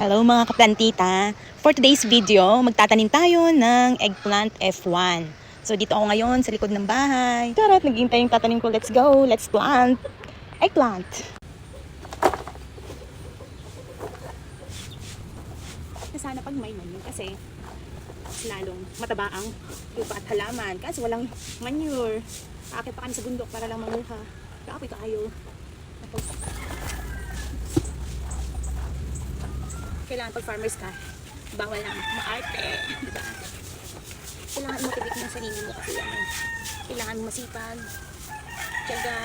Hello mga kaplantita! For today's video, magtatanim tayo ng eggplant F1. So dito ako ngayon sa likod ng bahay. Tara, naghihintay yung tatanim ko. Let's go! Let's plant! Eggplant! Sana pag may manure kasi lalong mataba ang lupa at halaman. Kasi walang manure. Aakit pa kami sa bundok para lang manguha. Kaapoy kaayo. Tapos kailangan pag farmers ka, bawal lang maarte, diba? Kailangan motivate mo yung sarili mo kasi kailangan mo masipag, tiyaga,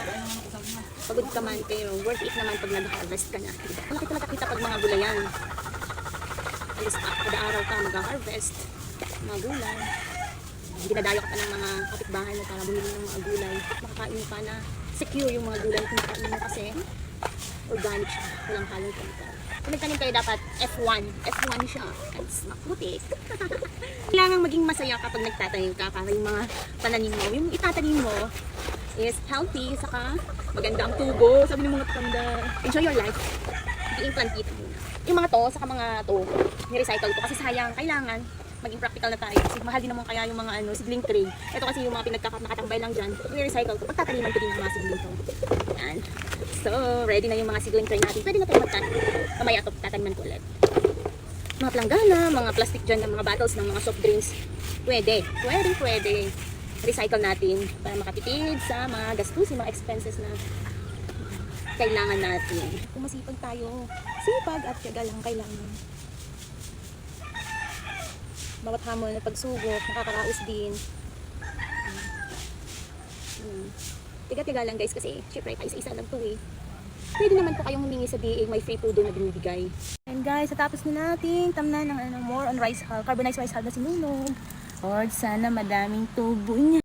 pagod ka man, pero worth it naman pag nag-harvest ka na, diba? Malaki talaga kita pag mga gulayan. Alis pa, kada araw ka mag-harvest, mga gulay. Dinadayo ka pa ng mga kapitbahay mo para bumili ng mga gulay. Makakain mo pa na secure yung mga gulay kung makakain mo kasi organic siya, walang halong chemical. Kung nagtanim kayo dapat F1. F1 siya. It's maputik. Kailangan maging masaya kapag nagtatanim ka para yung mga pananim mo. Yung itatanim mo is healthy, saka maganda ang tubo. Sabi ng mga tanda, enjoy your life. I-implant kita muna. Yung mga to, saka mga to, ni-recycle ko. Kasi sayang, kailangan maging practical na tayo. Kasi mahal din naman kaya yung mga seedling tray. Ito kasi yung mga nakatambay lang dyan. I-recycle ko. Pagtataniman ko din yung mga seedling to. Yan. So, ready na yung mga seedling tray natin. Pwede na tayo magtanim. Mamaya ito, tataniman ko ulit. Mga planggana, mga plastic dyan, ng mga bottles, ng mga soft drinks. Pwede. Pwede. Recycle natin para makatipid sa mga gastos, yung mga expenses na kailangan natin. Kung masipag tayo, sipag at tiyaga lang kailangan. Bawat hamon na pagsubok, nakakaraos din. Tiga-tiga lang guys kasi syempre isa-isa lang to eh. Pwede naman po kayong humingi sa DA, may free food na binibigay. And guys, natapos na natin tamnan ng more on rice hull, carbonized rice hull na sinunog. Lord, sana madaming tubo niya.